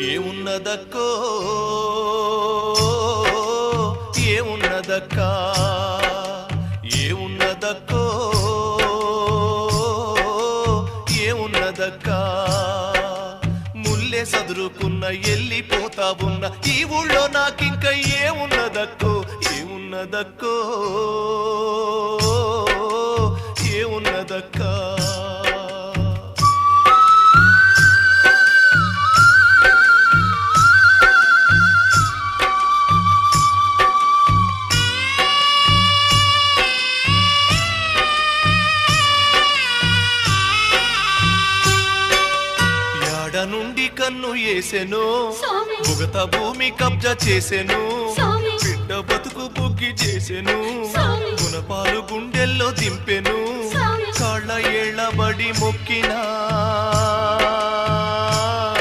ఏమున్నదక్కో ఏమున్నదక్కా ఏమున్నదక్కో ఏమున్నదక్కా ముల్లే సదురుకున్న ఎల్లిపోతా ఉన్న ఈ ఊళ్ళో నాకింక ఏమున్నదక్కో ఏమున్నదక్కో ఏమున్నదక్కా నుండి కన్ను ఏసెను భుగత భూమి కబ్జా చేసెను బిడ్డ బతుకు బుగ్గి చేసెను గుణపాలు గుండెల్లో దింపెను కాళ్ళ ఏళ్ల బడి మొక్కినా